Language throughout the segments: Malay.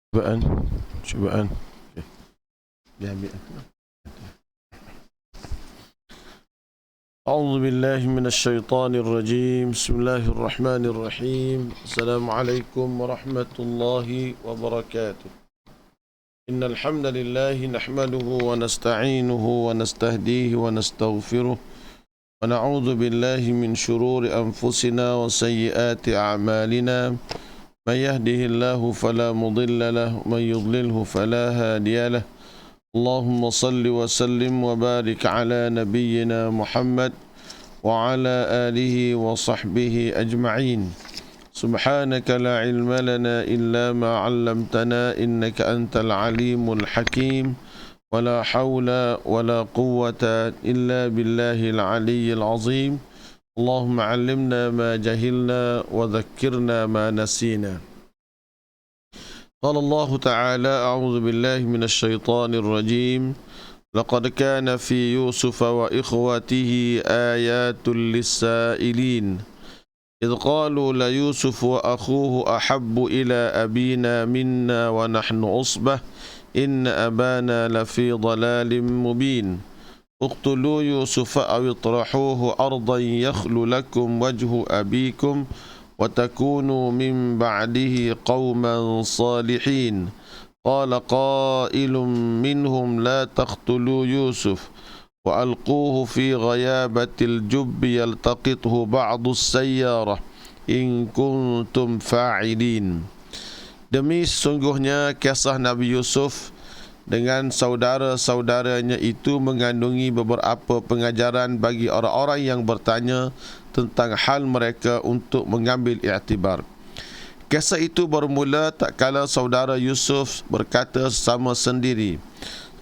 Cubaan, cubaan. Okay. Dia ambil. أعوذ بالله من الشيطان الرجيم. بسم الله الرحمن الرحيم. السلام عليكم ورحمة الله وبركاته. إن الحمد لله نحمده ونستعينه ونستهديه ونستغفره ونعوذ بالله من شرور أنفسنا وسيئات أعمالنا. من يهده الله فلا مضل له ومن يضلله فلا هادي له. اللهم صل وسلم وبارك على نبينا محمد وعلى آله وصحبه أجمعين. سبحانك لا علم لنا إلا ما علمتنا إنك أنت العليم الحكيم. ولا حول ولا قوة إلا بالله العلي العظيم. اللهم علمنا ما جهلنا وذكرنا ما نسينا. قال الله تعالى: أعوذ بالله من الشيطان الرجيم. لقد كان في يوسف وإخوته آيات للسائلين إذ قالوا ليوسف وأخوه أحب إلى أبينا منا ونحن عصبة إن أبانا لفي ضلال مبين. اقتلوا يوسف أو اطرحوه أرضا يخل لكم وجه أبيكم وتكونوا من بعده قوما صالحين. قال قائل منهم لا تقتلوا يوسف وألقوه في غيابة الجب يلتقطه بعض السيارة إن كنتم فاعلين. Demi sesungguhnya kisah Nabi Yusuf dengan saudara-saudaranya itu mengandungi beberapa pengajaran bagi orang-orang yang bertanya tentang hal mereka untuk mengambil iktibar. Kisah itu bermula tak kala saudara Yusuf berkata sama sendiri,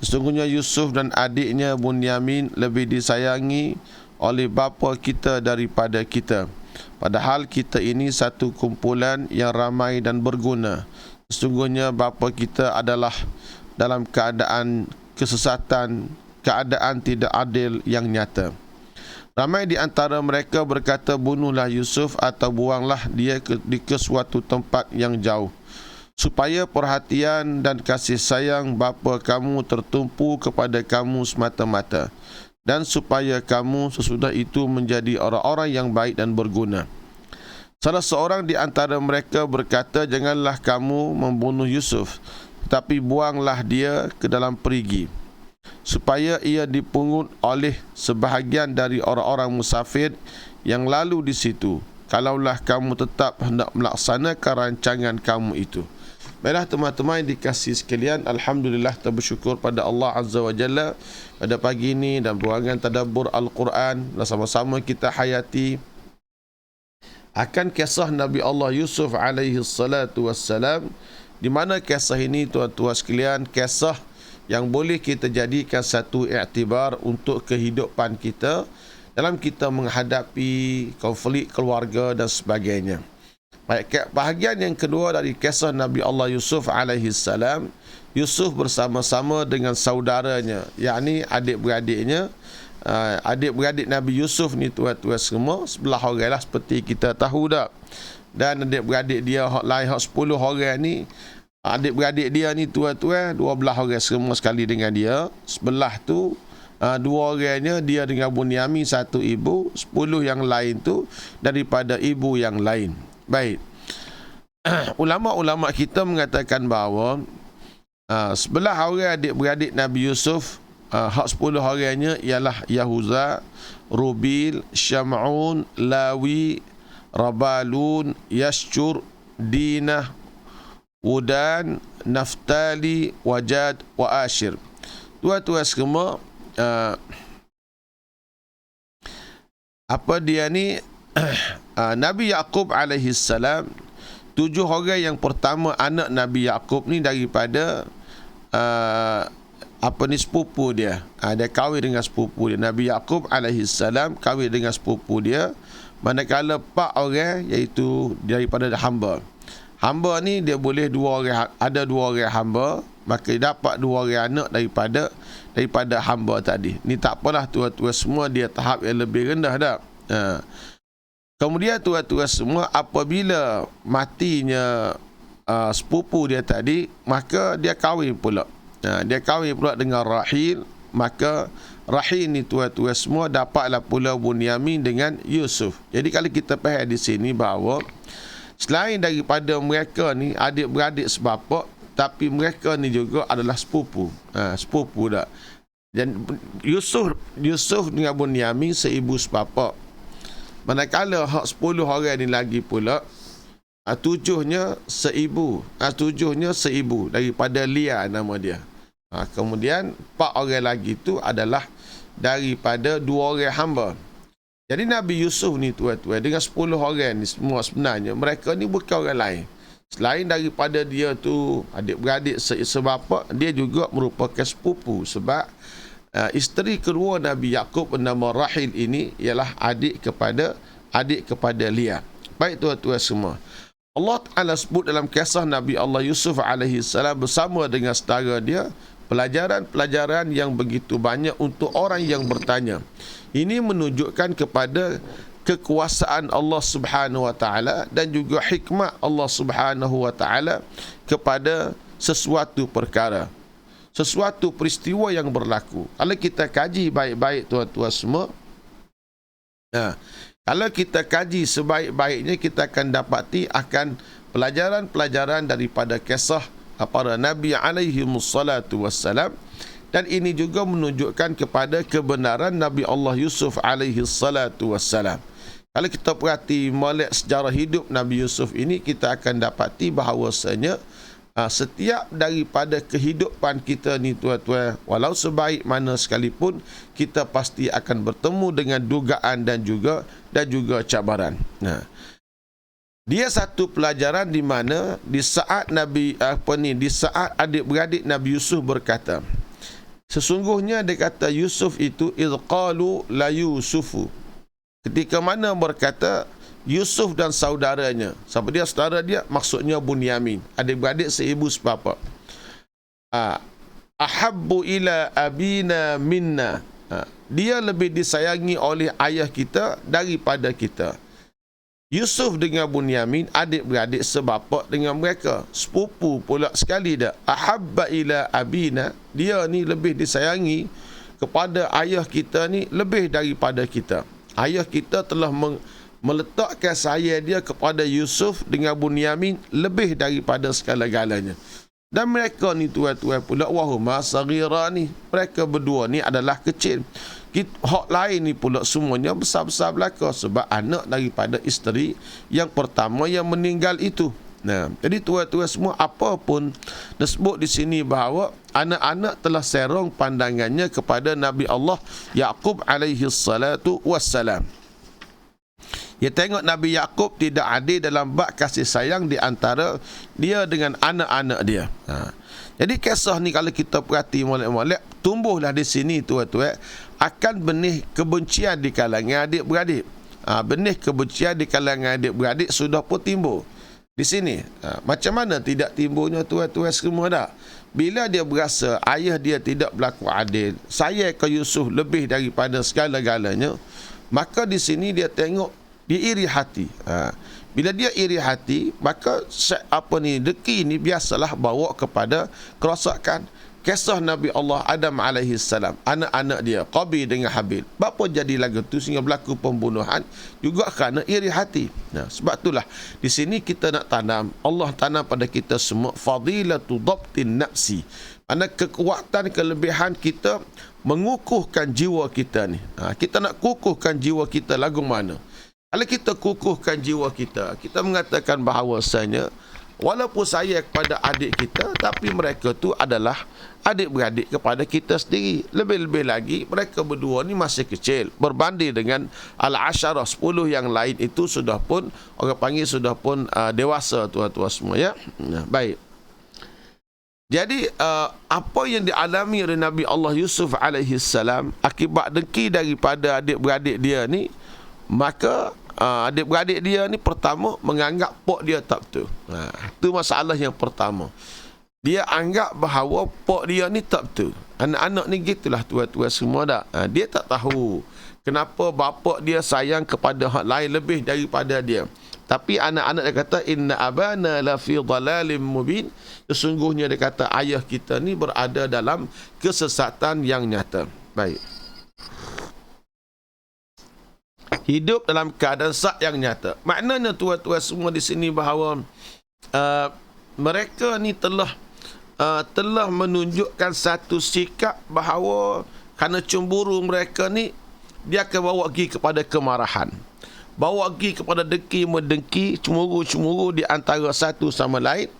sesungguhnya Yusuf dan adiknya Bunyamin lebih disayangi oleh bapa kita daripada kita. Padahal kita ini satu kumpulan yang ramai dan berguna. Sesungguhnya bapa kita adalah dalam keadaan kesesatan, keadaan tidak adil yang nyata. Ramai di antara mereka berkata, bunuhlah Yusuf atau buanglah dia ke suatu tempat yang jauh, supaya perhatian dan kasih sayang bapa kamu tertumpu kepada kamu semata-mata, dan supaya kamu sesudah itu menjadi orang-orang yang baik dan berguna. Salah seorang di antara mereka berkata, janganlah kamu membunuh Yusuf, tetapi buanglah dia ke dalam perigi, supaya ia dipungut oleh sebahagian dari orang-orang musafir yang lalu di situ, kalaulah kamu tetap hendak melaksanakan rancangan kamu itu. Baiklah teman-teman yang dikasihi sekalian, alhamdulillah kita bersyukur pada Allah Azza wa Jalla pada pagi ini dan ruangan tadabbur Al-Quran dan sama-sama kita hayati akan kisah Nabi Allah Yusuf alaihi salatu wassalam, di mana kisah ini tuan-tuan sekalian kisah yang boleh kita jadikan satu iktibar untuk kehidupan kita dalam kita menghadapi konflik keluarga dan sebagainya. Baik, bahagian yang kedua dari kisah Nabi Allah Yusuf alaihi salam, Yusuf bersama-sama dengan saudaranya, yakni adik-beradiknya. Adik-beradik Nabi Yusuf ni tuan-tuan semua sebelah orang lah, seperti kita tahu dah. Dan adik-beradik dia lain 10 orang ni, adik-beradik dia ni tuan-tuan 12 orang semua sekali dengan dia. Sebelah tu 2 orangnya dia dengan Bunyamin satu ibu, 10 yang lain tu daripada ibu yang lain. Baik. Ulama-ulama kita mengatakan bahawa sebelah orang adik-beradik Nabi Yusuf, hak 10 orangnya ialah Yahuza, Rubil, Syam'un, Lawi, Rabalun, Yashcur, Dinah, Wudan, Naftali, Wajad, wa Ashir. Tuan-tuan semua, apa dia ni, Nabi Yaqub alaihi salam, 7 orang yang pertama anak Nabi Yaqub ni daripada sepupu dia. Dia kahwin dengan sepupu dia. Nabi Yaqub alaihi salam kahwin dengan sepupu dia, manakala 4 orang iaitu daripada hamba. Hamba ni dia boleh 2 orang, ada 2 orang hamba, maka dapat 2 orang anak daripada hamba tadi. Ni tak apalah tuan-tuan semua, dia tahap yang lebih rendah dah. Kemudian tuan-tuan semua, apabila matinya sepupu dia tadi, maka dia kahwin pula. Dia kahwin pula dengan Rahil, maka Rahil ni tuan-tuan semua dapatlah pula Bunyamin dengan Yusuf. Jadi kalau kita faham di sini bahawa selain daripada mereka ni adik-beradik sebapak, tapi mereka ni juga adalah sepupu. Sepupu dah. Dan Yusuf dengan Bunyamin seibu sebapak. Manakala hak 10 orang ni lagi pula, tujuhnya seibu daripada Lia nama dia. Kemudian 4 orang lagi tu adalah daripada 2 orang hamba. Jadi Nabi Yusuf ni tuan-tuan dengan 10 orang ni semua sebenarnya mereka ni bukan orang lain. Selain daripada dia tu adik-beradik sebapak, dia juga merupakan sepupu sebab isteri kedua Nabi Yaqub bernama Rahil ini ialah adik kepada Lia. Baik tuan-tuan semua. Allah Ta'ala sebut dalam kisah Nabi Allah Yusuf alaihi salam bersama dengan saudara dia, pelajaran-pelajaran yang begitu banyak untuk orang yang bertanya. Ini menunjukkan kepada kekuasaan Allah Subhanahu wa taala dan juga hikmah Allah Subhanahu wa taala kepada sesuatu perkara, sesuatu peristiwa yang berlaku. Kalau kita kaji baik-baik tuan-tuan semua, kalau kita kaji sebaik-baiknya, kita akan dapati akan pelajaran-pelajaran daripada kisah para Nabi alaihi wassalatu wassalam. Dan ini juga menunjukkan kepada kebenaran Nabi Allah Yusuf alaihi salatu wassalam. Kalau kita perhati molek sejarah hidup Nabi Yusuf ini, kita akan dapati bahawasanya setiap daripada kehidupan kita ni tuan-tuan, walau sebaik mana sekalipun, kita pasti akan bertemu dengan dugaan dan juga cabaran. Dia satu pelajaran di mana di saat di saat adik-beradik Nabi Yusuf berkata, sesungguhnya dia kata Yusuf itu idqalu la Yusufu, ketika mana berkata Yusuf dan saudaranya, siapa dia saudara dia? Maksudnya Bunyamin, adik-beradik seibu sebapak. Ahabbu ila abina minna, dia lebih disayangi oleh ayah kita daripada kita. Yusuf dengan Bunyamin adik-beradik sebapak dengan mereka, sepupu pula sekali dah. Ahabba ila abina, dia ni lebih disayangi kepada ayah kita ni lebih daripada kita. Ayah kita telah meletakkan saya dia kepada Yusuf dengan Bunyamin lebih daripada segala-galanya. Dan mereka ni tuan-tuan pula wahuma saghirani, mereka berdua ni adalah kecil. Hak lain ni pula semuanya besar-besar belaka sebab anak daripada isteri yang pertama yang meninggal itu. Jadi tuan-tuan semua, apa pun disebut di sini bahawa anak-anak telah serong pandangannya kepada Nabi Allah Yaqub alaihi salatu wassalam. Dia tengok Nabi Yaqub tidak adil dalam bab kasih sayang di antara dia dengan anak-anak dia. Jadi kisah ni kalau kita perhati molek-molek, tumbuhlah di sini tuan-tuan akan benih kebencian di kalangan adik-beradik. Benih kebencian di kalangan adik-beradik sudah pun timbul di sini. Macam mana tidak timbulnya tuan-tuan semua dah? Bila dia berasa ayah dia tidak berlaku adil, saya ke Yusuf lebih daripada segala-galanya, maka di sini dia tengok, dia iri hati. Bila dia iri hati, maka deki ni biasalah bawa kepada kerosakan. Kisah Nabi Allah Adam alaihi salam, anak-anak dia Qabil dengan Habil, bapa jadi lagu tu sehingga berlaku pembunuhan juga kerana iri hati. Sebab itulah di sini kita nak tanam, Allah tanam pada kita semua fadilatu dhabtin nafsi, mana kekuatan kelebihan kita mengukuhkan jiwa kita ni. Kita nak kukuhkan jiwa kita lagu mana? Kalau kita kukuhkan jiwa kita, kita mengatakan bahawasanya walaupun saya kepada adik kita, tapi mereka tu adalah adik-beradik kepada kita sendiri. Lebih-lebih lagi mereka berdua ni masih kecil berbanding dengan al-asyarah 10 yang lain itu sudah pun orang panggil sudah pun dewasa tuan-tuan semua ya. Baik. Jadi apa yang dialami oleh Nabi Allah Yusuf alaihi salam akibat dengki daripada adik-beradik dia ni, maka adik-beradik dia ni pertama menganggap pok dia tak betul. Itu masalah yang pertama. Dia anggap bahawa pok dia ni tak betul. Anak-anak ni gitulah tuan-tuan semua dah. Dia tak tahu kenapa bapa dia sayang kepada hak lain lebih daripada dia. Tapi anak-anak dia kata inna abana la fi dhalalim mubin. Sesungguhnya dia kata ayah kita ni berada dalam kesesatan yang nyata. Baik. Hidup dalam keadaan sesat yang nyata. Maknanya tuan-tuan semua di sini bahawa mereka ni telah menunjukkan satu sikap bahawa kerana cemburu mereka ni dia akan bawa pergi kepada kemarahan. Bawa pergi kepada dengki-mendengki, cemburu-cemburu di antara satu sama lain.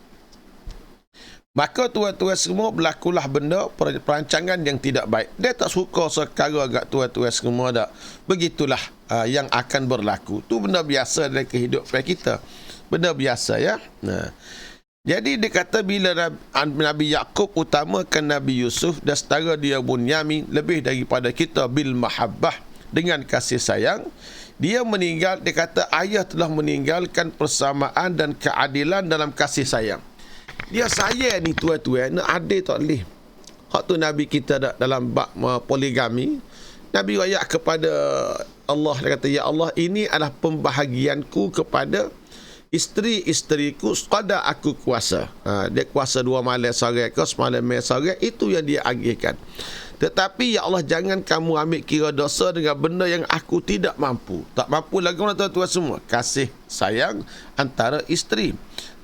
Maka tuan-tuan semua berlakulah benda perancangan yang tidak baik. Dia tak suka sekarang agak tuan-tuan semua dah. Begitulah yang akan berlaku. Tu benda biasa dalam kehidupan kita. Benda biasa ya. Nah. Jadi dia kata bila Nabi Yaqub utamakan Nabi Yusuf dan setara dia Bunyamin lebih daripada kita bil mahabbah dengan kasih sayang. Dia meninggal, dia kata ayah telah meninggalkan persamaan dan keadilan dalam kasih sayang. Dia sayang ni tuan-tuan, nak adil tak boleh. Hak tu Nabi kita dalam bab poligami, Nabi rakyat kepada Allah, dia kata, ya Allah, ini adalah pembahagianku kepada isteri-isteriku sekadar aku kuasa. Dia kuasa 2 malam sehari ke semalam sehari, itu yang dia agihkan. Tetapi ya Allah, jangan kamu ambil kira dosa dengan benda yang aku tidak mampu. Tak mampu lagi tuan-tuan semua. Kasih sayang antara isteri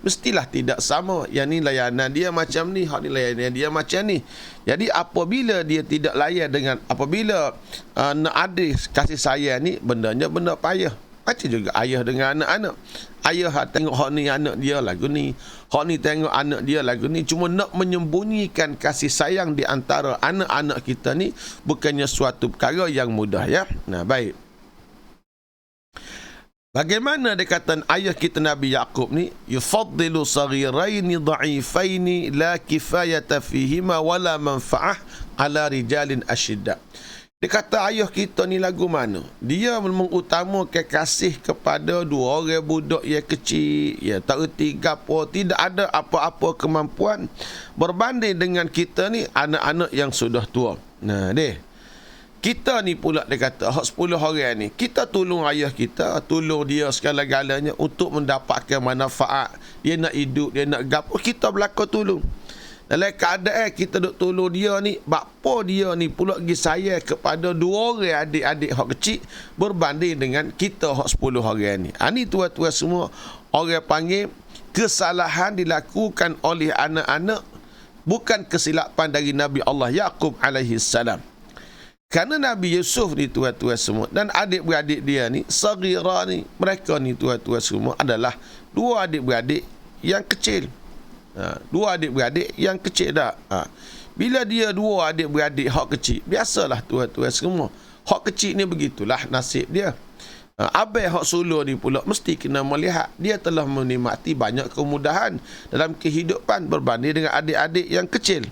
mestilah tidak sama. Yang ni layanan dia macam ni, hak ni layanan dia macam ni. Jadi apabila dia tidak layan dengan, apabila nak ada kasih sayang ni, bendanya benda payah. Macam juga ayah dengan anak-anak. Ayah tengok hak ni anak dia lagu ni, hak ni tengok anak dia lagu ni. Cuma nak menyembunyikan kasih sayang di antara anak-anak kita ni bukannya suatu perkara yang mudah ya. Nah, baik. Bagaimana dia kata ayah kita Nabi Yaqub ni, yufaddilu saghiraini dha'ifaini la kifayata fihima wala manfa'ah ala rijalin asyidda. Dia kata ayah kita ni lagu mana? Dia mengutamakan kasih kepada 2 orang budak yang kecil, ya tak erti gapo, tidak ada apa-apa kemampuan berbanding dengan kita ni anak-anak yang sudah tua. Nah, kita ni pula dia kata hak 10 orang ni, kita tolong ayah kita, tolong dia segala-galanya untuk mendapatkan manfaat. Dia nak hidup, dia nak gapo, kita belaka tolong. Dalam keadaan kita duk tolong dia ni, bapa dia ni pula pergi sayang kepada 2 orang adik-adik hak kecil berbanding dengan kita hak 10 orang ni. Ni tuan-tuan semua, orang panggil kesalahan dilakukan oleh anak-anak, bukan kesilapan dari Nabi Allah Yaqub alaihi salam. Kerana Nabi Yusuf ni tuan-tuan semua dan adik-beradik dia ni, saghira ni, mereka ni tuan-tuan semua adalah 2 adik-beradik yang kecil. 2 adik-beradik yang kecil dah. Bila dia 2 adik-beradik hak kecil, biasalah tuan-tuan semua, hak kecil ni begitulah nasib dia. Abang hak sulur ni pula mesti kena melihat dia telah menikmati banyak kemudahan dalam kehidupan berbanding dengan adik-adik yang kecil.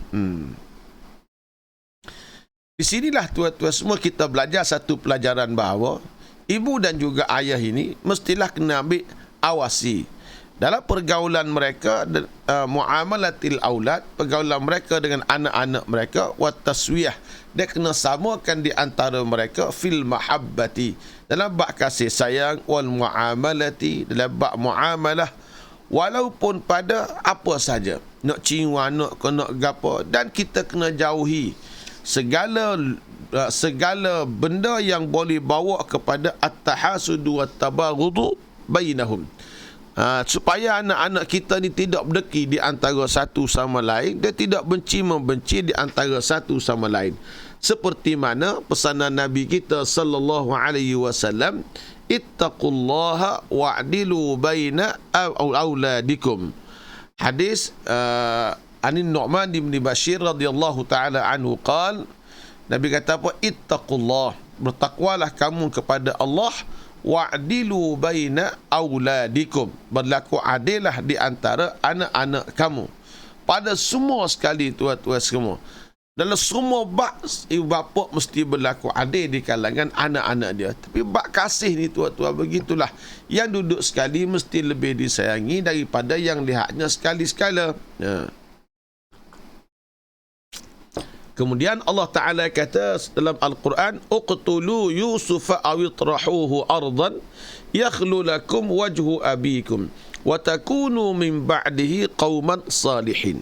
Di sinilah tuan-tuan semua kita belajar satu pelajaran bahawa ibu dan juga ayah ini mestilah kena ambil awasi dalam pergaulan mereka, muamalatil aulad, pergaulan mereka dengan anak-anak mereka, wa taswiyah, dia kena samakan di antara mereka fil mahabbati, dalam bab kasih sayang, wal muamalati, dalam bab muamalah, walaupun pada apa saja, nak cium anak ke nak gapo, dan kita kena jauhi segala benda yang boleh bawa kepada at-tahasud wa tabaghud bainahum. Supaya anak-anak kita ni tidak berdeki di antara satu sama lain, dia tidak benci-membenci di antara satu sama lain. Seperti mana pesanan Nabi kita sallallahu alaihi wasallam, ittaqullaha wa'dilu baina auladikum. Hadis Anin Nu'man bin Bashir radhiyallahu taala anhu qala, Nabi kata apa? Ittaqullah, bertakwalah kamu kepada Allah, wa'dilu baina auladikum, berlaku adillah di antara anak-anak kamu. Pada semua sekali tuan-tuan semua, dalam semua bab ibu bapa mesti berlaku adil di kalangan anak-anak dia. Tapi bab kasih ni tuan-tuan begitulah, yang duduk sekali mesti lebih disayangi daripada yang lihatnya sekali-sekala. Kemudian Allah Ta'ala kata dalam Al-Quran, uqtulu Yusufa awitrahuhu ardan yakhlu lakum wajhu abikum wa takunu min ba'dihi qauman salihin.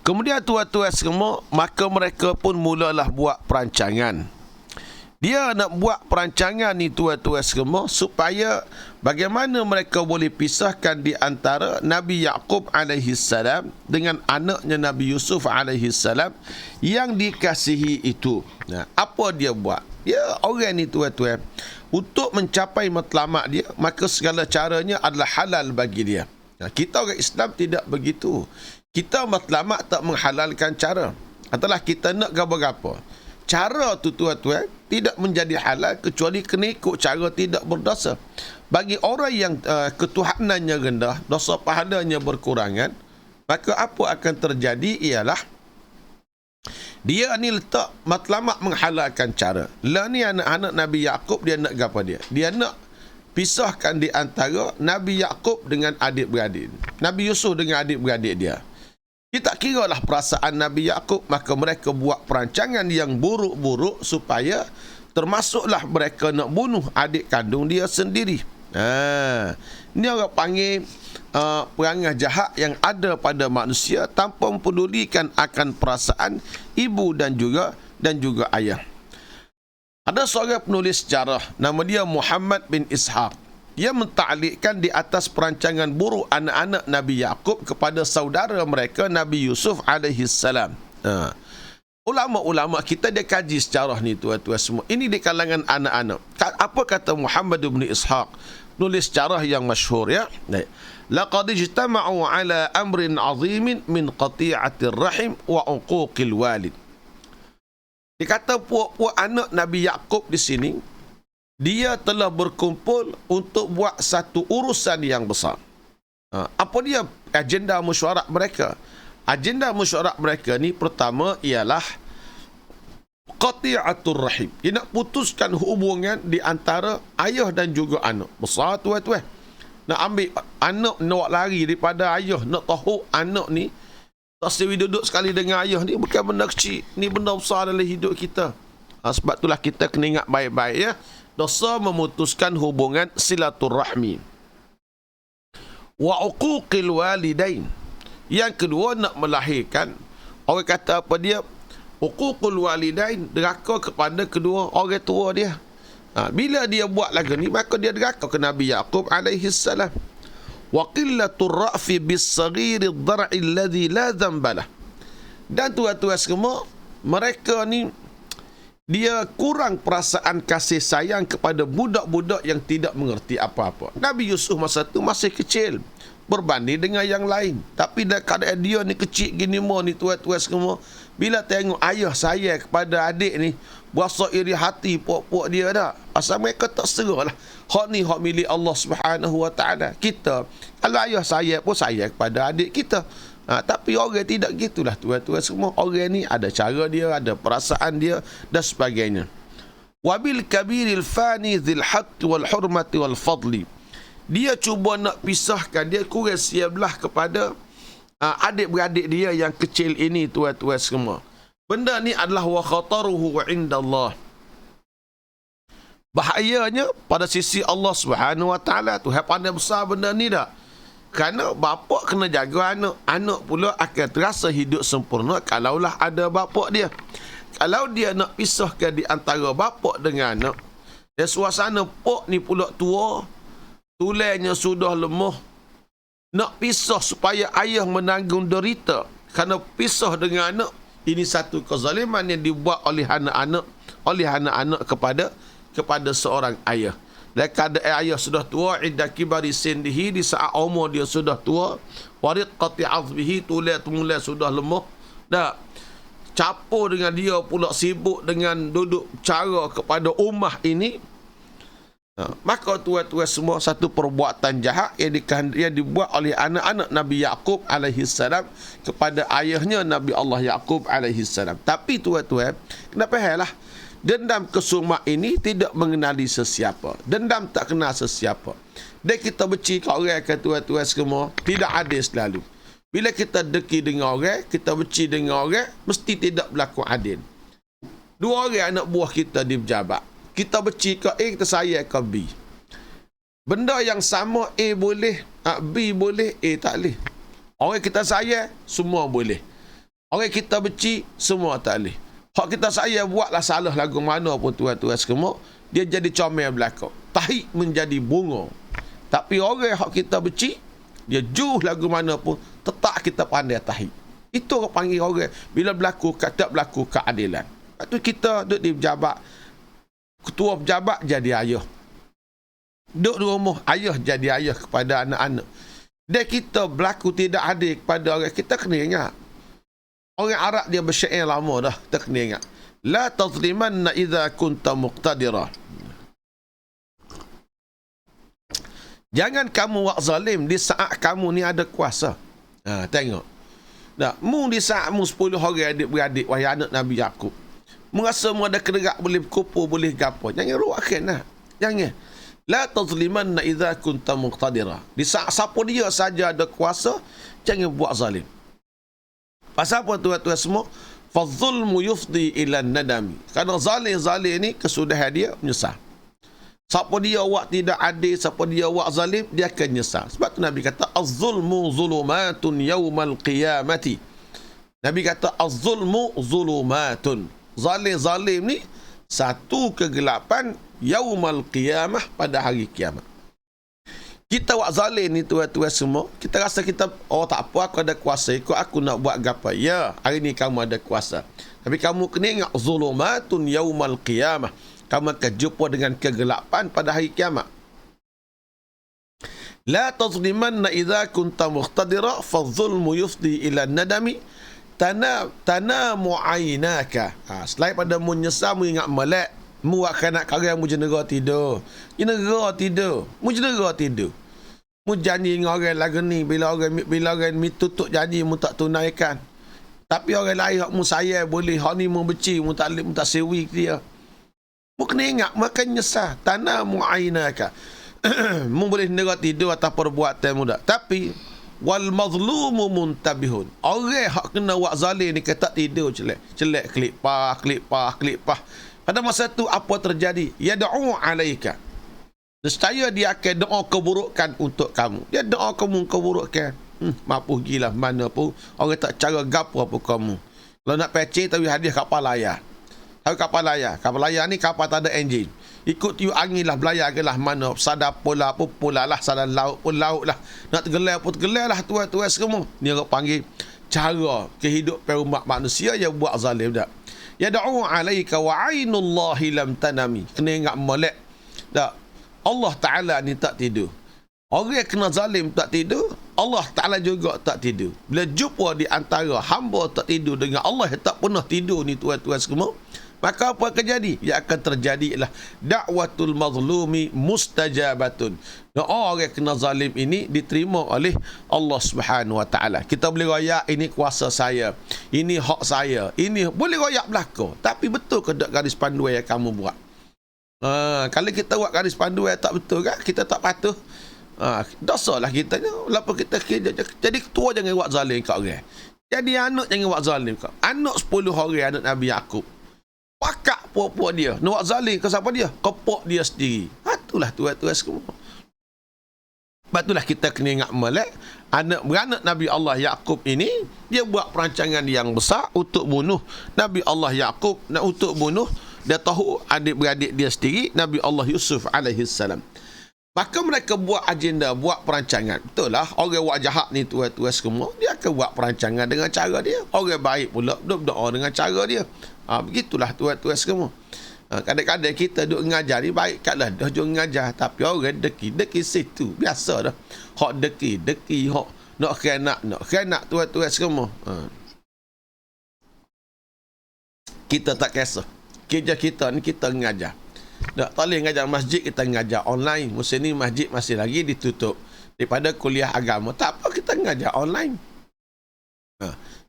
Kemudian tuan-tuan semua, maka mereka pun mulalah buat perancangan. Dia nak buat perancangan ni tuan-tuan semua supaya bagaimana mereka boleh pisahkan di antara Nabi Yaqub alaihi salam dengan anaknya Nabi Yusuf alaihi salam yang dikasihi itu. Nah, apa dia buat? Dia orang ni tuan-tuan, untuk mencapai matlamat dia, maka segala caranya adalah halal bagi dia. Nah, kita orang Islam tidak begitu. Kita matlamat tak menghalalkan cara. Adalah kita nak gapa-gapa. Cara tu tuan-tuan tidak menjadi halal kecuali kena ikut cara tidak berdosa. Bagi orang yang ketuhanannya rendah, dosa pahalanya berkurangan, maka apa akan terjadi ialah dia ni letak matlamat menghalalkan cara. Lah ni anak-anak Nabi Yaqub, dia nak gapa dia? Dia nak pisahkan di antara Nabi Yaqub dengan adik-beradik. Nabi Yusuf dengan adik-beradik dia. Kita kira lah perasaan Nabi Yaqub, maka mereka buat perancangan yang buruk-buruk supaya termasuklah mereka nak bunuh adik kandung dia sendiri. Ini orang panggil perangai jahat yang ada pada manusia tanpa mempedulikan akan perasaan ibu dan juga ayah. Ada seorang penulis sejarah, nama dia Muhammad bin Ishaq. Dia mentaklikkan di atas perancangan buruk anak-anak Nabi Yaqub kepada saudara mereka Nabi Yusuf alaihi salam. Ulama-ulama kita dia kaji sejarah ni tuan-tuan semua. Ini di kalangan anak-anak. Apa kata Muhammad bin Ishaq, nulis sejarah yang masyhur ya? Laqad ijtama'u ala amrin 'azimin min qati'atir rahim wa 'uquqil walid. Dia kata puak-puak anak Nabi Yaqub di sini, dia telah berkumpul untuk buat satu urusan yang besar. Apa dia agenda mesyuarat mereka? Agenda mesyuarat mereka ni pertama ialah qati'atur rahim. Dia nak putuskan hubungan di antara ayah dan juga anak. Besar tuan-tuan. Nak ambil anak, nak lari daripada ayah, nak tahu anak ni tak sewi duduk sekali dengan ayah ni bukan benda kecil. Ni benda besar dalam hidup kita. Sebab itulah kita kena ingat baik-baik ya. Dosa memutuskan hubungan silaturrahmi. Wa uquqil walidain. Yang kedua nak melahirkan. Orang kata apa dia? Uququl walidain, deraka kepada kedua orang tua dia. Bila dia buat lagu ni, maka dia deraka ke Nabi Yaqub alaihi salam. Wa qillatur ra'fi bis-saghiri ad-dar'i alladhi la dhanba lah. Dan tuan-tuan semua, mereka ni dia kurang perasaan kasih sayang kepada budak-budak yang tidak mengerti apa-apa. Nabi Yusuf masa tu masih kecil berbanding dengan yang lain. Tapi keadaan dia ni kecil gini mo ni tuan-tuan semua. Bila tengok ayah sayang kepada adik ni, berasa iri hati puak-puak dia dah. Asal mereka tak serah lah. Hak ni hak milik Allah Subhanahu Wa Taala. Kita kalau ayah sayang pun sayang kepada adik kita. Tapi orang tidak gitulah tuan-tuan semua. Orang ni ada cara dia, ada perasaan dia dan sebagainya. Wabil kabiril fani dzil haqq wal hurmati wal fadli. Dia cuba nak pisahkan, dia kurang siaplah kepada adik-beradik dia yang kecil ini tuan-tuan semua. Benda ni adalah wa khataruhu indallah. Bahayanya pada sisi Allah Subhanahu Wa Taala tu. Hak pandai besar benda ni dah. Kerana bapak kena jaga anak. Anak pula akan terasa hidup sempurna kalaulah ada bapak dia. Kalau dia nak pisahkan di antara bapak dengan anak, dan suasana pok ni pula tua, tulangnya sudah lemah, nak pisah supaya ayah menanggung derita kerana pisah dengan anak, ini satu kezaliman yang dibuat oleh anak-anak kepada seorang ayah. Dan keadaan ayah sudah tua, iddah kibari sindihi, di saat umur dia sudah tua, wariqati azbihi, tulang mulai sudah lemah, dah capur dengan dia pula sibuk dengan duduk cara kepada ummah ini. Maka tuan-tuan semua, satu perbuatan jahat yang dibuat oleh anak-anak Nabi Yaqub alaihi salam kepada ayahnya Nabi Allah Yaqub alaihi salam. Tapi tuan-tuan, kenapa halah? Dendam kesumak ini tidak mengenali sesiapa. Dendam tak kenal sesiapa. Dan kita benci kat orang, kata tuan-tuan semua, tidak adil selalu. Bila kita deki dengan orang, kita benci dengan orang, mesti tidak berlaku adil. Dua orang anak buah kita di pejabat. Kita benci ke A, kita sayang ke B. Benda yang sama A boleh, B boleh, A tak boleh. Orang kita sayang, semua boleh. Orang kita benci, semua tak boleh. Hak kita sayang buatlah salah lagu mana pun tuan-tuan semua, dia jadi comel belakang. Tahi menjadi bunga. Tapi orang hak kita benci, dia juh lagu mana pun, tetap kita pandai tahi. Itu orang panggil orang bila tak berlaku keadilan. Lepas tu kita duduk di pejabat, ketua pejabat jadi ayah. Duduk di rumah, ayah jadi ayah kepada anak-anak. Dan kita berlaku tidak adil kepada orang, kita kena ingat. Orang Arab dia bersyair lama dah, kita kena ingat. La tazlimanna idza kunta muqtadira. Jangan kamu buat zalim di saat kamu ni ada kuasa. Tengok. Nah, mu di saat mu 10 orang adik-beradik wahai anak Nabi Yaqub. Mu rasa mu ada kederak boleh berkumpul, boleh gapo. Jangan ruakkan lah. Jangan. La tazlimanna idza kunta muqtadira. Di saat siapa dia saja ada kuasa, jangan buat zalim. Pasal apa tuan-tuan semua? Fadzulmu yufdi ila nadami. Kerana zalim ni kesudahan dia menyesal. Siapa dia buat tidak adil, siapa dia buat zalim, dia akan menyesal. Sebab tu Nabi kata az-zulmu zulumatun yaumal qiyamati. Nabi kata az-zulmu zulumatun. Zalim ni satu kegelapan yaumal qiyamah, pada hari kiamat. Kita buat zalim ni tuan-tuan semua, kita rasa kita, oh tak apa, aku ada kuasa, ikut aku nak buat gapai. Ya, hari ni kamu ada kuasa. Tapi kamu kena ingat zulumatun yaumal qiyamah. Kamu akan jumpa dengan kegelapan pada hari kiamat. La tazlimanna idza kunta muqtadira fadh-dhulmu yufdi ila nadami tanamu aynaka. Selain pada menyesal, mengingat melek, mu buat kanak karya, mu jenera tidur. Jenera tidur. Mu jenera tidur. Mu janji dengan orang lagu ni, bila orang mi tutup janji, mu tak tunaikan. Tapi orang lain hak mu sayang boleh, hak ni mu benci, mu tak sewi dia. Mu kena ingat, makan nyesal. Tanamu aynaka. Mu boleh jenera tidur atas perbuatan muda. Tapi wal mazlumu muntabihun. Orang hak kena buat zalim ni kata tidur celek klik pah. Pada masa tu apa terjadi? Yad'u alaika. Nescaya dia akan doa keburukan untuk kamu. Dia doa kamu keburukan. Mampu gila mana pun. Orang tak cara gapo apa kamu. Kalau nak pecah tapi hadiah kapal layar. Tahu kapal layar? Kapal layar ni kapal tak ada enjin. Ikut tiup angin lah, belayar ke lah mana. Sadar pola pun pola lah, sadar laut pun laut lah. Nak tergelar pun tergelar lah tuan-tuan semua. Ni orang panggil cara kehidupan umat manusia yang buat zalim dah. Yad'u alaika wa ainullahi lam tanami. Kena ingat molek. Tak. Allah Ta'ala ni tak tidur. Orang yang kena zalim tak tidur, Allah Ta'ala juga tak tidur. Bila jumpa di antara hamba tak tidur dengan Allah yang tak pernah tidur ni tuan-tuan semua, maka apa akan jadi? Yang akan terjadi ialah da'watul mazlumi mustajabatun. Doa orang kena zalim ini diterima oleh Allah Subhanahu Wa Ta'ala. Kita boleh royak ini kuasa saya, ini hak saya, ini boleh royak belaka. Tapi betul ke tak garis panduan yang kamu buat? Kalau kita buat garis panduan yang tak betul kan, kita tak patuh. Dosa lah kita. Lepas kita jadi ketua jangan buat zalim kat orang. Jadi anak jangan buat zalim kat. Anak 10 orang anak Nabi Yaqub. Pakak puak-puak dia. Nak buat zalim ke siapa dia? Kepok dia sendiri. Itulah tuan-tuan semua. Sebab itulah kita kena ingat melek. Beranak Nabi Allah Yaqub ini, dia buat perancangan yang besar untuk bunuh Nabi Allah Yaqub. Untuk bunuh, dia tahu adik-beradik dia sendiri, Nabi Allah Yusuf alaihissalam. Maka mereka buat agenda, buat perancangan. Betul lah, orang buat jahat ni tuan-tuan semua, dia akan buat perancangan dengan cara dia. Orang baik pula berdoa dengan cara dia. Begitulah tuan-tuan semua. Kadang-kadang kita duduk mengajar ni baik katlah dah duduk mengajar, tapi orang deki situ biasa dah. Hak deki hak nak khianat tuan-tuan semua. Kita tak kisah. Kerja kita ni kita mengajar. Tak boleh mengajar masjid, kita mengajar online. Musim ni masjid masih lagi ditutup. Daripada kuliah agama, tak apa kita mengajar online.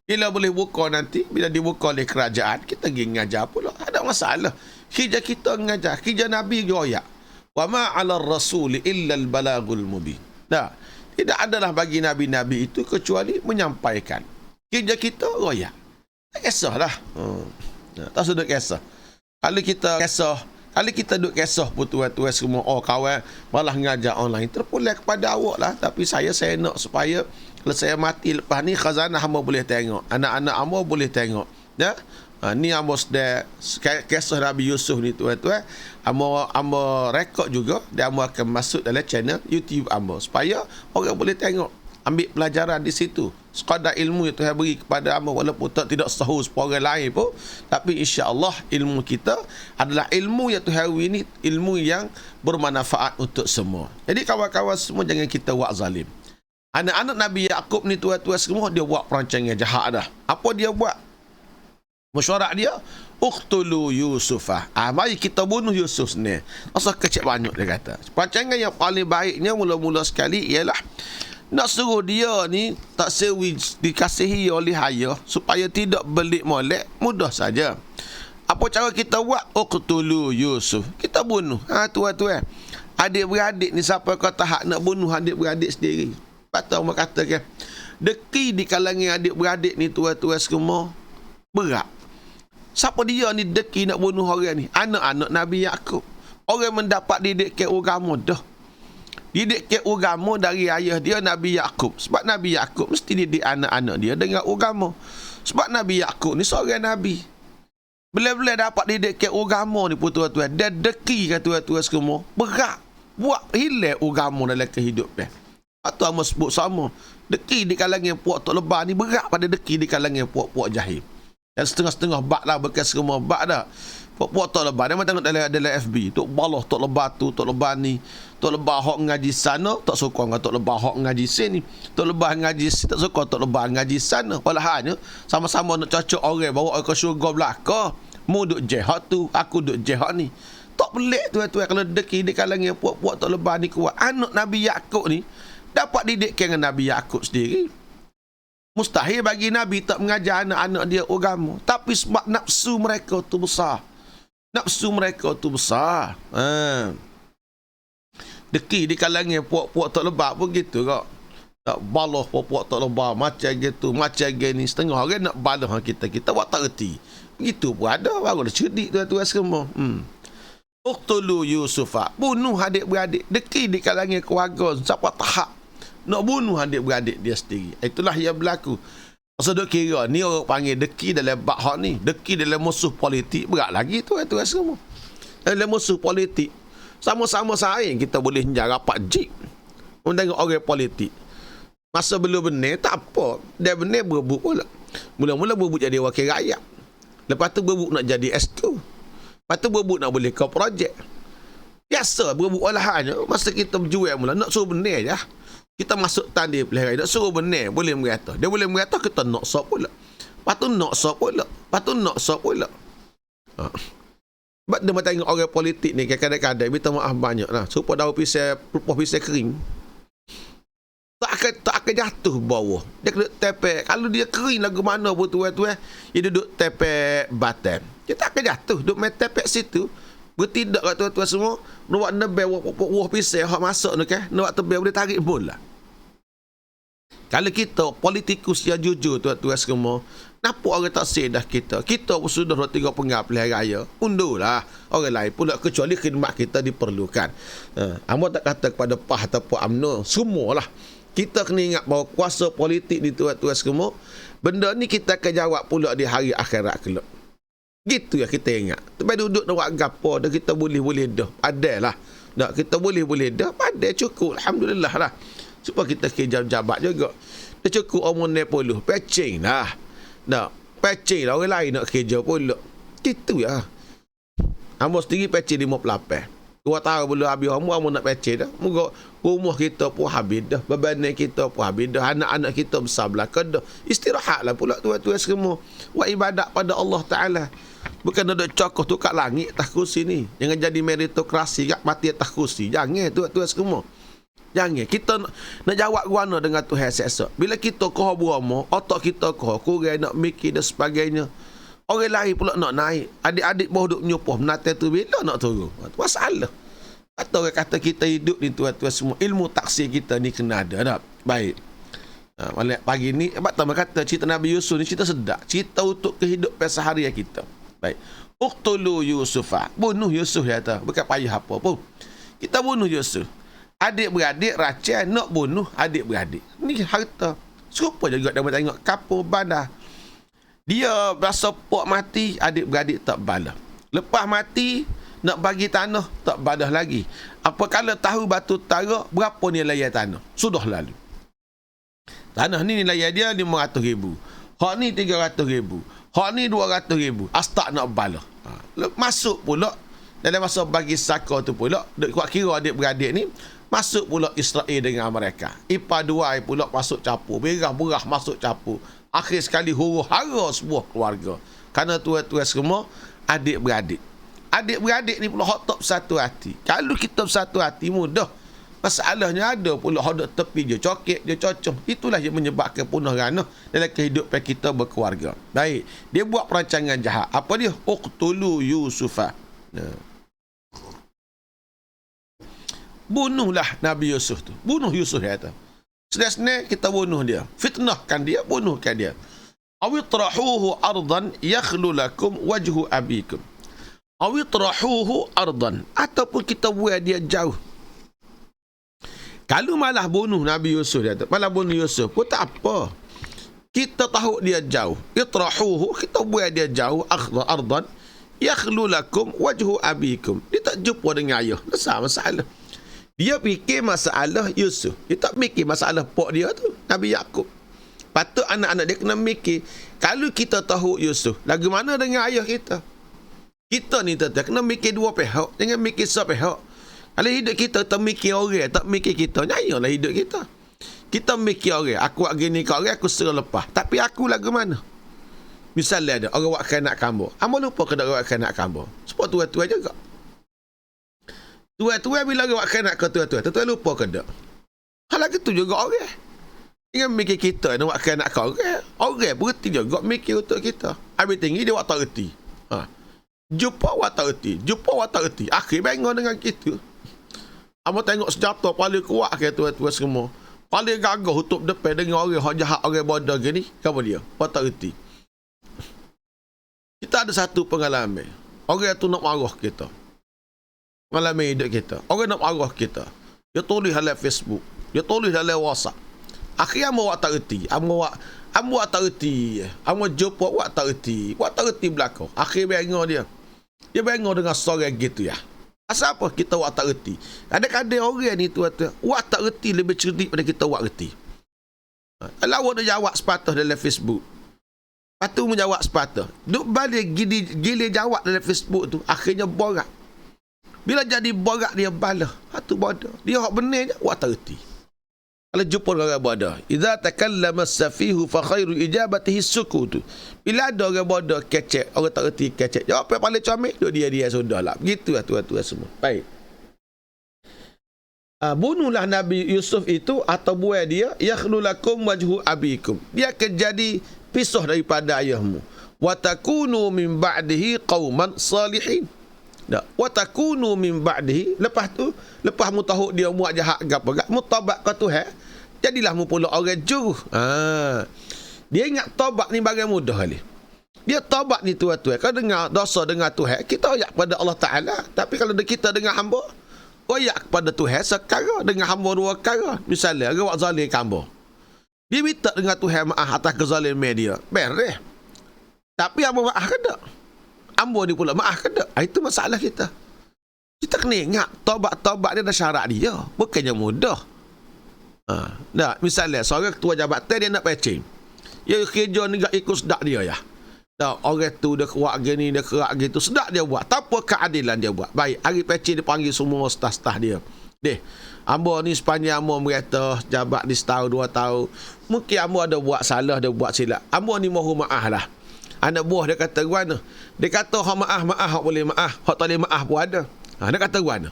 Bila boleh buka nanti, bila dibuka oleh kerajaan, kita pergi mengajar pula. Ada masalah. Kerja kita mengajar. Kerja Nabi royak. Wa ma 'ala ar-rasul illa al-balagul mubin. Dah. Tidak adalah bagi Nabi-Nabi itu kecuali menyampaikan. Kerja kita royak. Tak kisahlah. Tak usah duk kisah. Kalau kita duk kisah pun tuan-tuan semua, kawan malah ngajar online, terpulang kepada awak lah. Tapi saya nak supaya kalau saya mati lepas ni, khazanah hamba boleh tengok, anak-anak hamba boleh tengok. Ya? Ni hamba sedar kisah Nabi Yusuf ni tuan-tuan, hamba rekod juga, dan hamba akan masuk dalam channel YouTube hamba supaya orang boleh tengok, ambil pelajaran di situ. Sekadar ilmu yang Tuhan beri kepada hamba, walaupun tidak sahur seorang lain pun, tapi insya-Allah ilmu kita adalah ilmu yang Tuhan beri ni, ilmu yang bermanfaat untuk semua. Jadi kawan-kawan semua, jangan kita buat zalim. Anak-anak Nabi Yaqub ni tuan-tuan semua, dia buat perancangan jahat dah. Apa dia buat? Mesyuarat dia, uqtulu Yusufah. Mari kita bunuh Yusuf ni. Masa kecil banyak dia kata. Perancangan yang paling baiknya mula-mula sekali ialah nak suruh dia ni tak sewi dikasihi oleh ayah supaya tidak belik molek, mudah saja. Apa cara kita buat? Uqtulu Yusuf. Kita bunuh. Tuan-tuan. Adik-beradik ni siapa kata hak nak bunuh adik-beradik sendiri? Patut orang katakan, deki di kalangan adik-beradik ni tuan-tuan semua berat. Siapa dia ni deki nak bunuh orang ni? Anak-anak Nabi Yaqub. Orang mendapat didikan agama dah. Didikan agama dari ayah dia Nabi Yaqub. Sebab Nabi Yaqub mesti didik anak-anak dia dengan agama. Sebab Nabi Yaqub ni seorang Nabi. Bila-bila dapat didikan agama ni tuan-tuan, dia deki kan tuan-tuan semua berat. Buat hilang agama dalam kehidupan. Atau hamba sebut sama. Deki di kalangan puak Tok Lebah ni berat pada deki di kalangan puak-puak jahil. Dan setengah-setengah bak lah, bekas semua bak dah. Puak-puak Tok Lebah, dia tengok dalam FB. Tok Baloh, Tok Lebah tu, Tok Lebah ni. Tok Lebah hok ngaji sana, tak suka dengan Tok Lebah hok ngaji sini. Tok Lebah ngaji sini, tak suka Tok Lebah ngaji sana. Walahannya, sama-sama nak cocok orang, bawa ke syurga belakang. Mu duk jihad tu, aku duk jihad ni. Tak pelik tuan-tuan kalau deki di kalangan puak-puak Tok Lebah ni kuat. Anak Nabi Yaqub ni, dapat didikan dengan Nabi Yaqub sendiri. Mustahil bagi Nabi tak mengajar anak-anak dia agama. Tapi sebab nafsu mereka tu besar. Nafsu mereka tu besar. Deki di kalangan puak-puak Tok Lebah pun gitu kak. Tak baloh puak-puak Tok Lebah macam gitu, macam gini. Setengah orang nak baloh kita. Kita buat tak reti. Begitu pun ada. Baru dah cerdik tuan-tuan semua. Uqtulu Yusufa. Bunuh adik-beradik. Deki di kalangan keluarga. Siapa tahap nak bunuh adik-beradik dia sendiri. Itulah yang berlaku. Masa duk kira ni orang panggil deki dalam bab hak ni, deki dalam musuh politik, berat lagi tu semua. Dalam musuh politik, sama-sama saing kita boleh rapat jik. Tengok orang politik. Masa belum benar tak apa, dia benar berebut pula. Mula-mula berebut jadi wakil rakyat. Lepas tu berebut nak jadi S2. Lepas tu berebut nak boleh ke projek. Biasa berebut olahannya. Masa kita berjual mula nak suruh benar je. Kita masuk tanda pilihan, nak suruh benar, boleh merata. Dia boleh merata, kita nak sop pula. Lepas tu nak sop pula. Lepas tu nak sop pula. Sebab dia tengok orang politik ni, kadang-kadang, minta maaf banyak lah. Supaya daun pisau kering. Tak akan jatuh bawah. Dia kena tepek. Kalau dia kering lagu mana pun tuan-tuan, dia duduk tepek badan. Dia tak akan jatuh. Duduk main tepek situ. Bertindak kat tuan-tuan semua, nak nebel wah pisau hak masuk ni kan, nak tebel boleh tarik bola. Kalau kita politikus yang jujur tuan-tuan semua, kenapa orang tak sedah kita? Kita pun sudah 3 penggal pilihan raya. Undurlah orang lain pula, kecuali khidmat kita diperlukan. Amba tak kata kepada PAH ataupun UMNO, semualah. Kita kena ingat bahawa kuasa politik ni tuan-tuan semua, benda ni kita akan jawab pula di hari akhirat kelak. Gitu ya kita ingat. Tapi duduk nak buat gapo dah, kita boleh dah. Padahlah. Dah kita boleh dah. Padahal cukup. Alhamdulillah lah. Supaya kita kejam jabat juga. Dah cukup umur 60. Pecing lah. Dah. Pecing lah. Orang lain nak kerja pula. Gitu ya. Amor sendiri pecing 58. 2 tahun belum habis umur nak pecing dah. Moga rumah kita pun habis dah. Bebanan kita pun habis dah. Anak-anak kita besar belakang dah. Istirahatlah pula tuan-tuan semua. Buat ibadat pada Allah Ta'ala. Bukan ada cokoh tu kat langit atas kursi ni. Jangan jadi meritokrasi kat mati atas kursi. Jangan tuan-tuan semua. Jangan. Kita nak jawab guana dengan Tuhan esok. Bila kita koh berama, otak kita koh kurang nak mikir dan sebagainya. Orang lain pula nak naik. Adik-adik bawah duk menyupuh. Menata tu bila nak turun. Masalah. Atau orang kata kita hidup ni tuan-tuan semua, ilmu taksir kita ni kena ada tak? Baik. Malam pagi ni, Abang Tam kata cerita Nabi Yusuf ni cerita sedap. Cerita untuk kehidupan seharian kita. Baik. Uqtulu Yusufa. Bunuh Yusuf ya tak? Bukan payah apa pun. Kita bunuh Yusuf. Adik-beradik racun nak bunuh adik-beradik. Ni harta. Serupa juga dia tengok kapur bandar. Dia rasa pok mati, adik-beradik tak balas. Lepas mati, nak bagi tanah, tak balas lagi. Apakala tahu batu tara, berapa nilai tanah? Sudah lalu. Tanah ni nilai dia 500,000. Hak ni 300,000. Hak ni 200,000. Astak nak balas. Masuk pula, dalam masa bagi saka tu pula, kuat kira adik-beradik ni, masuk pula Israel dengan mereka. Ipar dua pula masuk capur. Berah-berah masuk capur. Akhir sekali huru-hara sebuah keluarga. Kerana tuan-tuan semua adik-beradik. Adik-beradik ni pula hak tak bersatu hati. Kalau kita bersatu hati mudah. Masalahnya ada pula hak duk tepi je cokek je cocok. Itulah yang menyebabkan punah rana dalam kehidupan kita berkeluarga. Baik, dia buat perancangan jahat. Apa dia? Uqtulu Yusufa. Bunuhlah Nabi Yusuf tu. Bunuh Yusuf dia kata. Senang-senang kita bunuh dia. Fitnahkan dia, bunuhkan dia. Awitrahuhu ardan yakhlu lakum wajhu abikum. Awitrahuhu ardan. Ataupun kita buat dia jauh. Kalau malah bunuh Nabi Yusuf dia kata, malah bunuh Yusuf pun tak apa. Kita tahu dia jauh. Itrahuhu, kita buat dia jauh. Ardan yakhlu lakum wajhu abikum. Dia tak jumpa dengan ayah. Tak masalah. Dia fikir masalah Yusuf. Dia tak fikir masalah pok dia tu, Nabi Yaqub. Patut anak-anak dia kena mikir, kalau kita tahu Yusuf, lagu mana dengan ayah kita? Kita ni tetap kena mikir dua pihak, jangan mikir satu pihak. Kalau hidup kita tak mikir orang, tak mikir kita, nyayalah hidup kita. Kita mikir orang, aku buat gini kat orang, aku serah lepas. Tapi aku lagu mana? Misalnya ada orang buat kanak kambur. Amba lupa ke tak buat kanak kambur? Sebab tua-tua juga. Tua-tua bila orang buat kanak ke tua-tua, tua-tua lupa ke tak? Hal lagi tu juga orang. Jangan mikir kita nak buat kanak ke orang. Orang berhenti juga mikir untuk kita. Habis tinggi dia buat tak erti. Jumpa buat tak erti. Jumpa buat tak erti. Akhir bangun dengan kita. Amba tengok senjata paling kuat ke tua-tua semua. Paling gagah untuk depan dengan orang yang jahat, orang bodoh gini. Apa dia? Buat tak erti. Kita ada satu pengalaman. Orang tu nak marah kita. Pengalaman hidup kita. Orang nak marah kita. Dia tulis dalam Facebook. Dia tulis dalam WhatsApp. Akhirnya amba buat tak erti. Amba buat tak erti. Amba jumpa buat tak erti. Buat tak erti belakang. Akhir bengok dia. Dia bengok dengan seorang gitu ya. Asal apa kita buat tak erti? Kadang-kadang orang ni tuan-tuan, buat tak erti lebih cerdik pada kita buat erti. Kalau awak dah jawab sepatah dalam Facebook, patu menjawab sepatah. Duk balik gila jawab dalam Facebook tu, akhirnya borak. Bila jadi borak dia balah. Hatu bodoh. Dia hak benar je, buat tak erti. Kalau jumpa orang bodoh, idza takallama as-safihu fa khairu ijabatihi as-sukutu. Bila ada orang bodoh kecek, orang tak erti kecek, jawab yang paling comel, dia sudahlah. Begitulah tuan-tuan semua. Baik. Bunuhlah Nabi Yusuf itu atau buat dia, yakhlu lakum wajhu abikum. Dia akan jadi pisah daripada ayahmu. Wa takunu min ba'dihi qauman salihin. Dak, wa takunu min ba'dihi, lepas tu, lepas mu tahu dia buat jahat gapo gak, mu taubat ke Tuhan, jadilah mu pula orang juru. Dia ingat taubat ni bagai mudah kali. Dia taubat ni tuan-tuan, kalau dengar dosa dengan Tuhan, kita royak pada Allah Taala, tapi kalau kita dengan hamba, royak kepada Tuhan sekara, dengan hamba dua kara. Misalnya orang buat zalim hamba. Dia minta dengan Tuhan maaf atas kezaliman dia. Beres. Tapi hamba maaf ke tak? Ambo ni pula maaf ke tak? Itu masalah kita. Kita kena ingat taubat dia ada syarat dia. Bukannya mudah. Dah, misalnya seorang ketua jabatan dia nak pecing. Dia kerja ni ikut sedak dia ya. Dah, orang tu dia kerak gini, dia kerak gitu. Sedak dia buat. Tanpa keadilan dia buat. Baik, hari pecing dia panggil semua staf-staf dia. Deh, ambo ni sepanjang ambo merata jabat di setahun 2 tahun. Mungkin ambo ada buat salah, ada buat silap. Ambo ni mohon maaf lah. Anak buah dia kata guana. Dia kata hak maaf, hak boleh maaf. Hak tak boleh maaf pun ada. Dia kata guana.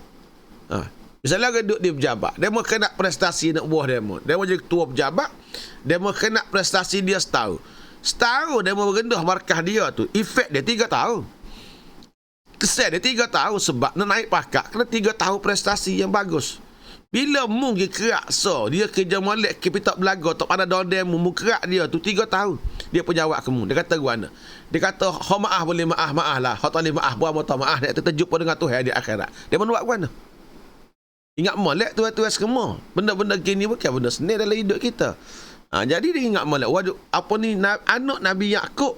Misalnya dia duduk di pejabat. Dia mau kena prestasi nak buah dia mau. Dia mau jadi ketua pejabat. Dia mau kena prestasi dia setahun. Setahun dia mau rendah markah dia tu. Efek dia 3 tahun. Kesan dia 3 tahun sebab nak naik pangkat kena 3 tahun prestasi yang bagus. Bila mungkin kerak dia kerja molek ke pitak belaga tak pada dodem mu kerak dia tu 3 tahun. Dia pun jawab kamu. Dia kata guana. Dia kata ha maaf boleh maaf lah. Ha tak boleh maaf buat motor maaf dia terjumpa dengan Tuhan di akhirat. Dia pun buat guana. Ingat molek tu semua. Benda-benda gini bukan benda senang dalam hidup kita. Jadi dia ingat molek apa ni anak Nabi Yaqub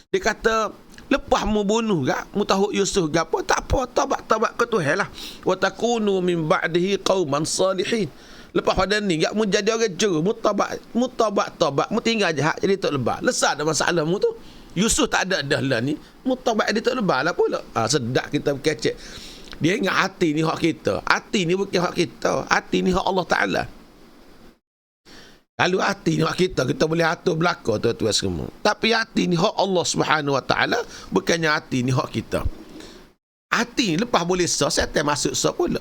dia kata lepas mu bunuh gak mu tahu Yusuf gapo tak apa tabat ke Tuhan lah wa takunu min ba'dihi qauman salihin. Lepas pada ni gak mu jadi orang juru mu tabat mu tinggal jahat jadi tak lebar lesar dah masalah mu tu. Yusuf tak ada dah lah ni mu tabat jadi tak lebar lah pula. Sedap kita kecek dia ingat hati ni hak kita, hati ni bukan hak kita, hati ni hak Allah Taala. Kalau hati ni hak kita boleh atur belaka tuan-tuan semua. Tapi hati ni hak Allah Subhanahu Wa Taala, bukannya hati ni hak kita. Hati ni lepas boleh setan masuk pula.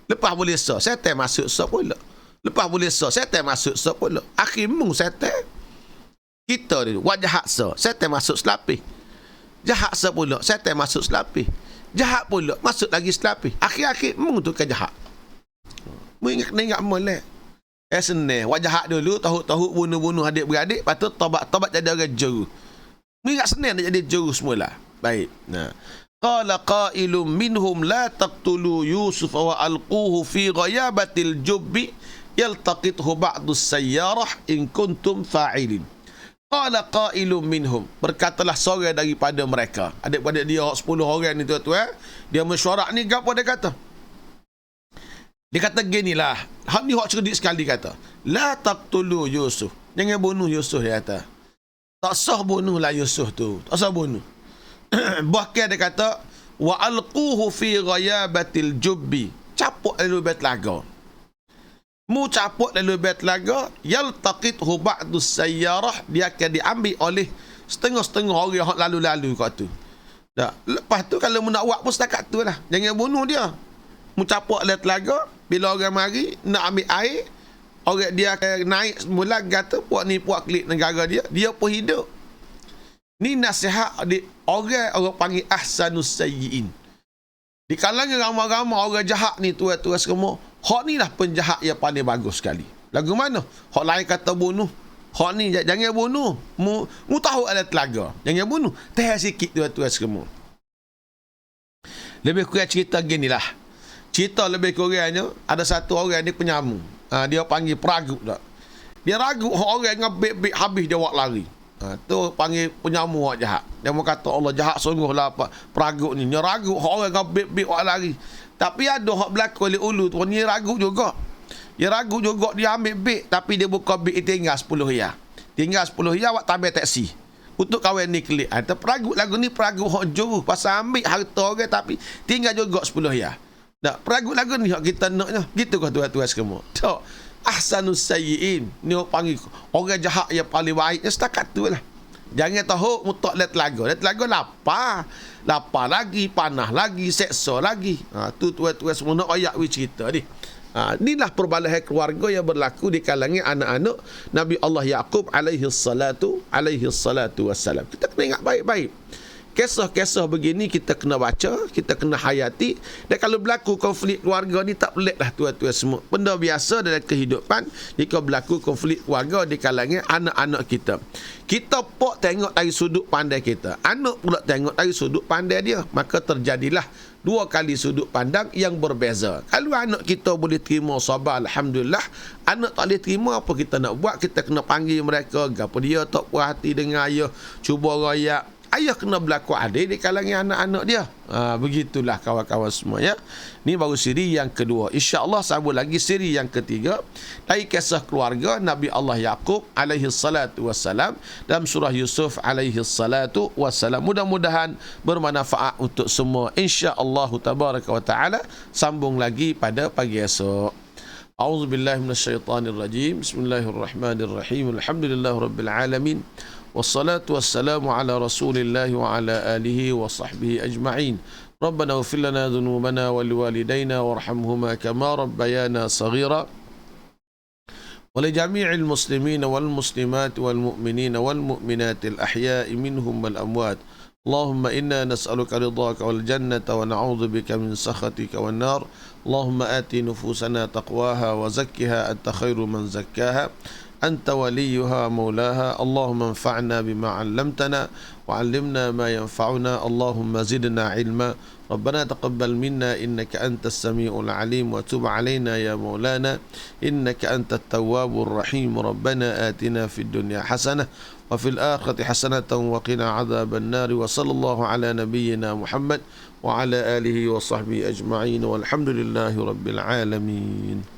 Lepas boleh setan masuk pula. Lepas boleh setan masuk pula. Akhir mung setan. Kita ni wajah hak setan masuk selapis. Jahat pula setan masuk selapis. Jahat pula masuk lagi selapis. Akhir-akhir mung tu kan jahat. Mu ingat molek. Senang. Wajah hak dulu, tahu bunuh-bunuh adik-beradik, lepas tu tobat jadi orang juru. Ingat senang dia jadi juru semula. Baik. Nah. Qala qailum minhum la taqtulu Yusuf wa alquhu fi ghayabatil jubbi yaltaqithu ba'du sayyarah in kuntum fa'ilin. Qala qailum minhum. Berkatalah seorang daripada mereka. Adik-beradik dia 10 orang ni tuan-tuan. Dia mesyuarat ni gapo dia kata? Dia kata ginilah. Hak ni hak cerdik sekali kata. La taqtulu Yusuf. Jangan bunuh Yusuf dia kata. Tak sah bunuhlah Yusuf tu. Tak sah bunuh. Bahkan dia kata wa alquhu fi ghayabatil jubbi. Capuk lalu bet laga. Mu capuk lalu bet laga, yaltaqithu ba'du sayyarah, dia akan diambil oleh setengah-setengah orang hak lalu-lalu kat tu. Dah. Lepas tu kalau mu nak buat pun setakat tu lah. Jangan bunuh dia. Mu capuk lalu telaga. Bila orang mari nak ambil air, orang dia akan naik semula kata puak ni puak klik negara dia pun hidup. Ni nasihat orang panggil ahsanus sayyiin. Di kalangan ramai-ramai orang jahat ni tuan-tuan semua, hak ni lah penjahat yang paling bagus sekali. Lagu mana? Hak lain kata bunuh. Hak ni jangan bunuh. Mu tahu ada telaga. Jangan bunuh. Teh sikit tuan-tuan semua. Lebih kurang cerita ginilah. Cerita lebih kurangnya, ada satu orang ni penyamu. Dia panggil peragut tak. Dia ragut orang ngebek-bek habis dia buat lari. Tu panggil penyamu orang jahat. Dia mau kata Allah jahat sungguh lah peragut ni. Dia ragut orang ngebek-bek buat lari. Tapi ada hak berlaku oleh ulu tu, dia ragut juga. Dia ragut juga, dia ambil beg. Tapi dia buka beg tinggal 10 riyal. Tinggal 10 riyal buat tambah taksi. Untuk kawan ni klik. Peragut lagu ni peragut hak juru. Pasal ambil harta orang tapi tinggal juga 10 riyal. Tak, peragut lagu ni kita naknya. Gitu kau tuan-tuan semua. Tak. Ahsanus sayyiin. Ni panggil orang jahat yang paling baik. Setakat tu lah. Jangan tahu mutak let lagu. Let lagu lapar. Lapar lagi, panah lagi, seksa lagi. Tu tuan-tuan semua nak ayat cerita ni. Inilah perbalahan keluarga yang berlaku di kalangan anak-anak Nabi Allah Yaqub alaihi salatu wassalam. Kita kena ingat baik-baik. Kisah-kisah begini kita kena baca, kita kena hayati. Dan kalau berlaku konflik keluarga ni tak pelik lah tuan-tuan semua. Benda biasa dalam kehidupan jika berlaku konflik keluarga di kalangan anak-anak kita. Kita pok tengok dari sudut pandai kita. Anak pula tengok dari sudut pandai dia. Maka terjadilah 2 kali sudut pandang yang berbeza. Kalau anak kita boleh terima sabar, alhamdulillah. Anak tak boleh terima, apa kita nak buat? Kita kena panggil mereka. Apa dia tak puas hati dengan ayah, cuba rayak. Ayah kena berlaku adil di kalangan anak-anak dia. Begitulah kawan-kawan semua ya. Ini baru siri yang kedua. InsyaAllah sambung lagi siri yang ketiga. Dari kisah keluarga Nabi Allah Yaqub alaihi salatu wassalam dalam surah Yusuf alaihi salatu wassalam. Mudah-mudahan bermanfaat untuk semua. InsyaAllah tabaraka wa ta'ala. Sambung lagi pada pagi esok. A'udzubillahi minasyaitanirrajim. Bismillahirrahmanirrahim. Alhamdulillahirabbil alamin. والصلاة والسلام على رسول الله وعلى آله وصحبه أجمعين ربنا اغفر لنا ذنوبنا ولوالدينا وارحمهما كما ربيانا صغيرا ولجميع المسلمين والمسلمات والمؤمنين والمؤمنات الأحياء منهم والأموات اللهم إنا نسألك رضاك والجنة ونعوذ بك من سخطك والنار. اللهم آت نفوسنا تقواها وزكها أنت خير من زكاها أنت وليها مولاها. اللهم انفعنا بما علمتنا وعلمنا ما ينفعنا. اللهم زدنا علما. ربنا تقبل منا إنك أنت السميع العليم وتب علينا يا مولانا إنك أنت التواب الرحيم. ربنا آتنا في الدنيا حسنة وفي الآخرة حسنة وقنا عذاب النار. وصلى الله على نبينا محمد وعلى آله وصحبه أجمعين والحمد لله رب العالمين.